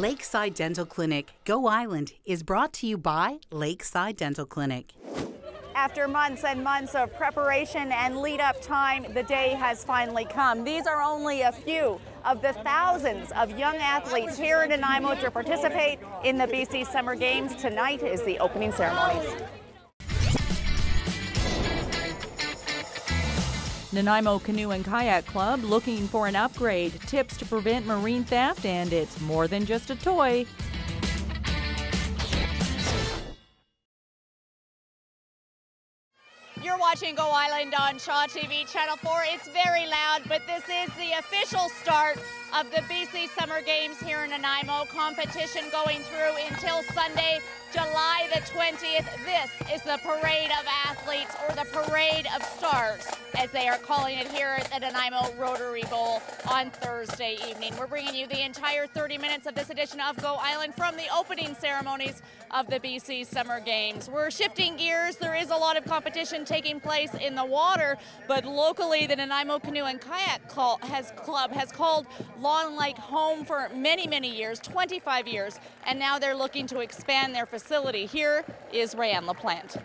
Lakeside Dental Clinic, Go Island, is brought to you by Lakeside Dental Clinic. After months and months of preparation and lead-up time, the day has finally come. These are only a few of the thousands of young athletes here in Nanaimo to participate in the BC Summer Games. Tonight is the opening ceremonies. Nanaimo Canoe and Kayak Club looking for an upgrade, tips to prevent marine theft, and it's more than just a toy. You're watching Go Island on Shaw TV Channel 4. It's very loud, but this is the official start of the BC Summer Games here in Nanaimo. Competition going through until Sunday, July the 20th. This is the Parade of Athletes, or the Parade of Stars, as they are calling it here at the Nanaimo Rotary Bowl on Thursday evening. We're bringing you the entire 30 minutes of this edition of Go Island from the opening ceremonies of the BC Summer Games. We're shifting gears. There is a lot of competition taking place in the water, but locally the Nanaimo Canoe and Kayak Club has called Long Lake home for many, many years, 25 years, and now they're looking to expand their facility. Here is Rayanne LaPlante.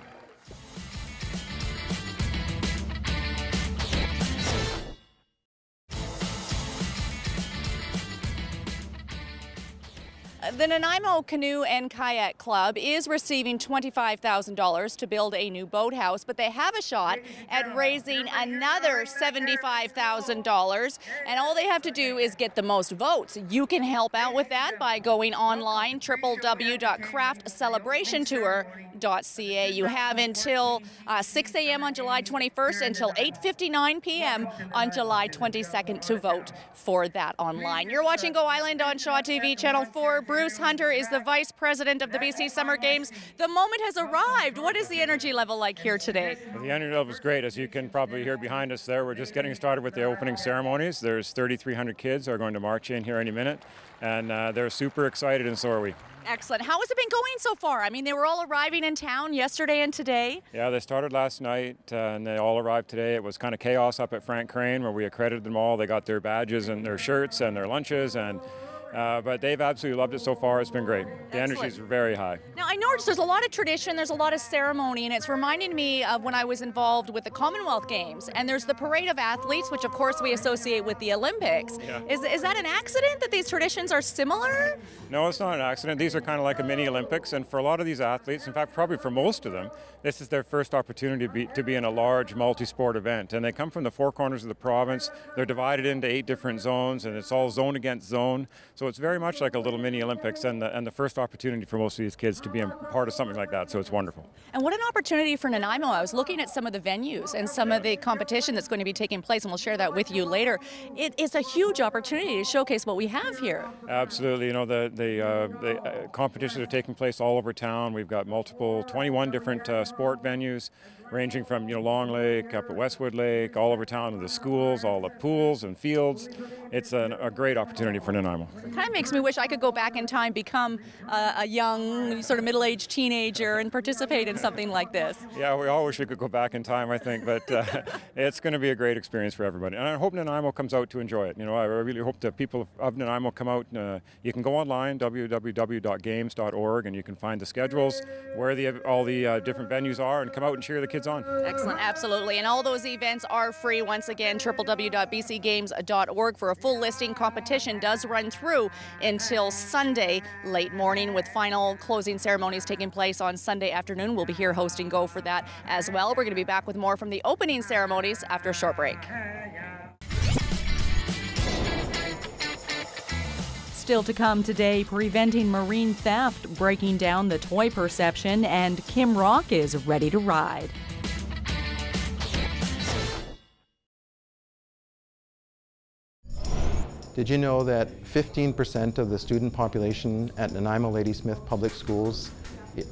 The Nanaimo Canoe and Kayak Club is receiving $25,000 to build a new boathouse, but they have a shot at raising another $75,000, and all they have to do is get the most votes. You can help out with that by going online, www.craftcelebrationtour.ca. You have until 6 a.m. on July 21st until 8:59 p.m. on July 22nd to vote for that online. You're watching Go Island on Shaw TV Channel 4. Bruce Hunter is the Vice President of the BC Summer Games. The moment has arrived. What is the energy level like here today? The energy level is great. As you can probably hear behind us there, we're just getting started with the opening ceremonies. There's 3,300 kids who are going to march in here any minute, and they're super excited, and so are we. Excellent. How has it been going so far? I mean, they were all arriving in town yesterday and today. Yeah, they started last night and they all arrived today. It was kind of chaos up at Frank Crane where we accredited them all. They got their badges and their shirts and their lunches, and but they've absolutely loved it so far. It's been great. The energy is very high. Now, I noticed there's a lot of tradition, there's a lot of ceremony, and it's reminding me of when I was involved with the Commonwealth Games. And there's the Parade of Athletes, which of course we associate with the Olympics. Yeah. Is that an accident that these traditions are similar? No, it's not an accident. These are kind of like a mini Olympics, and for a lot of these athletes, in fact, probably for most of them, this is their first opportunity to be in a large multi-sport event. And they come from the four corners of the province. They're divided into 8 different zones, and it's all zone against zone. So it's very much like a little mini Olympics, and the first opportunity for most of these kids to be a part of something like that. So it's wonderful. And what an opportunity for Nanaimo. I was looking at some of the venues and some of the competition that's going to be taking place, and we'll share that with you later. It's a huge opportunity to showcase what we have here. Absolutely. You know, the competitions are taking place all over town. We've got 21 different sport venues, ranging from Long Lake up at Westwood Lake, all over town to the schools, all the pools and fields. It's a great opportunity for Nanaimo. It kind of makes me wish I could go back in time, become a young, sort of middle-aged teenager and participate in something like this. Yeah, we all wish we could go back in time, I think, but it's going to be a great experience for everybody. And I hope Nanaimo comes out to enjoy it. I really hope that people of Nanaimo come out. You can go online, www.games.org, and you can find the schedules, where all the different venues are, and come out and cheer the kids on. Excellent, absolutely. And all those events are free. Once again, www.bcgames.org for a full listing. Competition does run through until Sunday late morning, with final closing ceremonies taking place on Sunday afternoon. We'll be here hosting Go for that as well. We're going to be back with more from the opening ceremonies after a short break. Still to come today, preventing marine theft, breaking down the toy perception, and Kim Rock is ready to ride. Did you know that 15% of the student population at Nanaimo Ladysmith Public Schools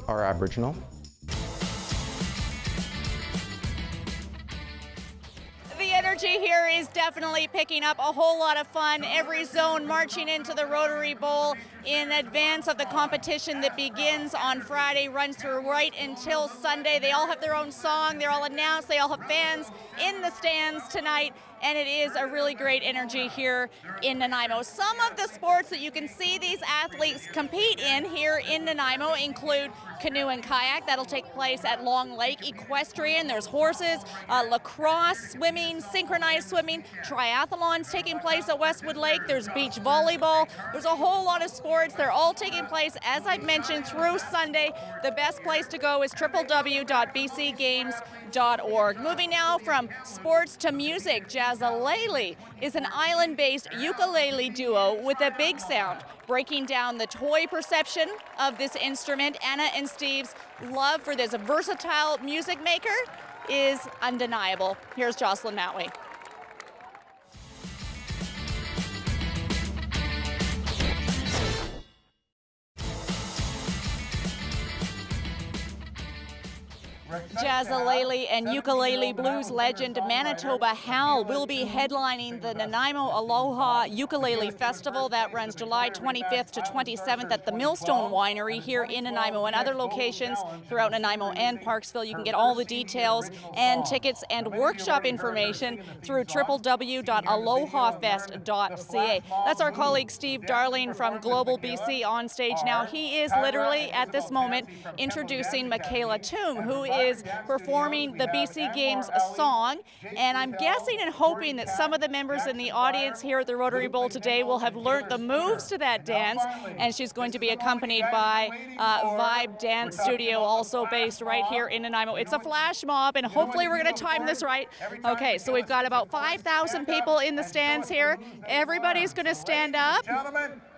are Aboriginal? Energy here is definitely picking up. A whole lot of fun. Every zone marching into the Rotary Bowl. in advance of the competition that begins on Friday, runs through right until Sunday. They all have their own song, they're all announced, they all have fans in the stands tonight, and it is a really great energy here in Nanaimo. Some of the sports that you can see these athletes compete in here in Nanaimo include canoe and kayak. That'll take place at Long Lake. Equestrian, there's horses, lacrosse, swimming, synchronized swimming, triathlons taking place at Westwood Lake. There's beach volleyball. There's a whole lot of sports. They're all taking place, as I've mentioned, through Sunday. The best place to go is www.bcgames.org. Moving now from sports to music, Jazzalele is an island-based ukulele duo with a big sound, breaking down the toy perception of this instrument. Anna and Steve's love for this versatile music maker is undeniable. Here's Jocelyn Matway. Jazzalele and ukulele blues legend Manitoba Hal will be headlining the Nanaimo Aloha Ukulele Festival that runs July 25th to 27th at the Millstone Winery here in Nanaimo and other locations throughout Nanaimo and Parksville. You can get all the details and tickets and workshop information through www.alohafest.ca. That's our colleague Steve Darling from Global BC on stage now. He is literally at this moment introducing Mikaila, who is performing the BC Games song, and I'm guessing and hoping that some of the members in the audience here at the Rotary Bowl today will have learned the moves to that dance, and she's going to be accompanied by Vibe Dance Studio, also based right here in Nanaimo. It's a flash mob, and hopefully we're going to time this right. Okay, so we've got about 5,000 people in the stands here. Everybody's going to stand up.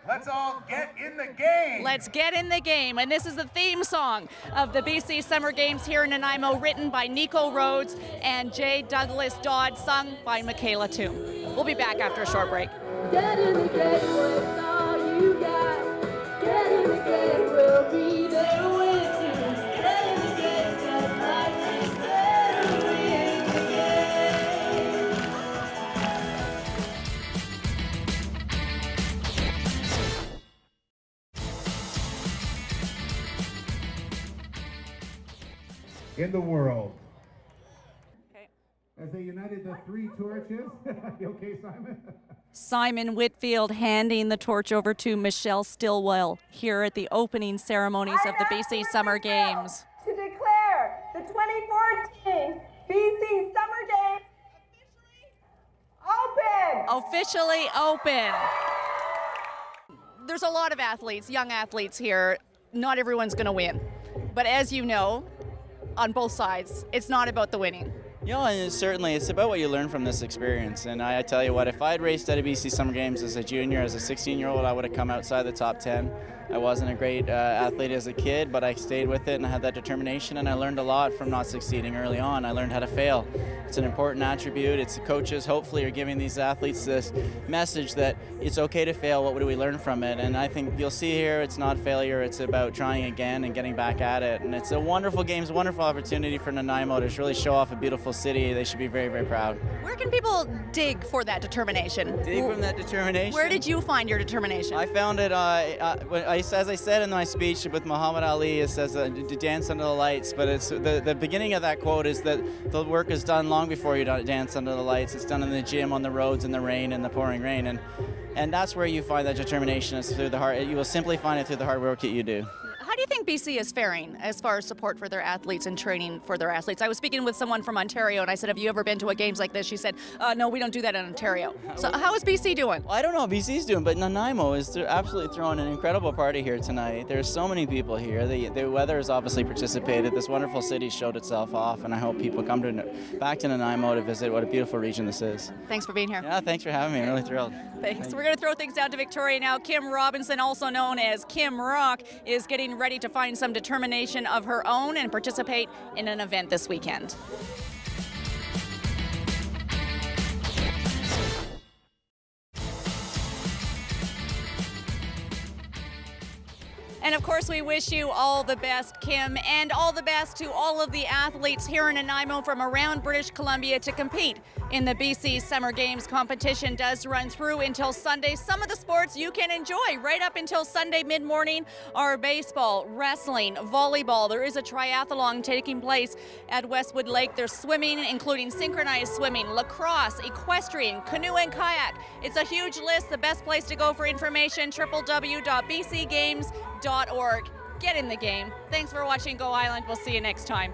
Let's all get in the game. Let's get in the game. And this is the theme song of the BC Summer Games here in Nanaimo, written by Nico Rhodes and J. Douglas Dodd, sung by Mikaila Tombe. We'll be back after a short break. Get in the game with all you got. Get in the game, we'll be there with you. Get in the game, just like we said we'll be in the game. In the world. Okay. As they united the three torches. You okay, Simon? Simon Whitfield handing the torch over to Michelle Stillwell here at the opening ceremonies of the BC Summer Games. To declare the 2014 BC Summer Games open. Officially open. There's a lot of athletes, young athletes here. Not everyone's going to win. But as you know, on both sides, it's not about the winning. You know, and certainly it's about what you learn from this experience. And I tell you what, if I'd raced at a BC Summer Games as a junior, as a 16-year-old, I would have come outside the top 10. I wasn't a great athlete as a kid, but I stayed with it and I had that determination, and I learned a lot from not succeeding early on. I learned how to fail. It's an important attribute. It's coaches hopefully are giving these athletes this message that it's okay to fail. What do we learn from it? And I think you'll see here it's not failure. It's about trying again and getting back at it. And it's a wonderful games, wonderful opportunity for Nanaimo to really show off a beautiful city. They should be very, very proud. Where can people dig for that determination? Dig from that determination. Where did you find your determination? I found it, as I said in my speech with Muhammad Ali, it says to dance under the lights, but it's the beginning of that quote is that the work is done long before you dance under the lights. It's done in the gym, on the roads, in the rain, in the pouring rain, and that's where you find that determination is through the hard. You will simply find it through the hard work that you do. How do you think BC is faring as far as support for their athletes and training for their athletes? I was speaking with someone from Ontario, and I said, have you ever been to a games like this? She said, no, we don't do that in Ontario. So how is BC doing? Well, I don't know how BC's doing, but Nanaimo is absolutely throwing an incredible party here tonight. There's so many people here. The weather has obviously participated. This wonderful city showed itself off, and I hope people come back to Nanaimo to visit what a beautiful region this is. Thanks for being here. Yeah, thanks for having me. I'm really thrilled. Thanks. We're going to throw things down to Victoria now. Kim Robinson, also known as Kim Rock, is getting ready to find some determination of her own and participate in an event this weekend. And of course, course, we wish you all the best, Kim, and all the best to all of the athletes here in Nanaimo from around British Columbia to compete in the BC Summer Games. Competition does run through until Sunday. Some of the sports you can enjoy right up until Sunday mid-morning are baseball, wrestling, volleyball. There is a triathlon taking place at Westwood Lake. There's swimming, including synchronized swimming, lacrosse, equestrian, canoe and kayak. It's a huge list. The best place to go for information, www.bcgames.org. Get in the game. Thanks for watching Go Island. We'll see you next time.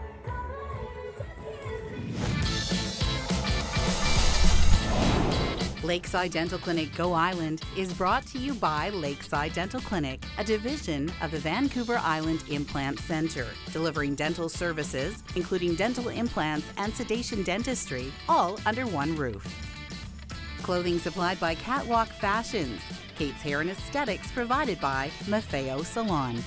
Lakeside Dental Clinic Go Island is brought to you by Lakeside Dental Clinic, a division of the Vancouver Island Implant Centre, delivering dental services, including dental implants and sedation dentistry, all under one roof. Clothing supplied by Catwalk Fashions. Kate's Hair and Aesthetics provided by Maffeo Salon.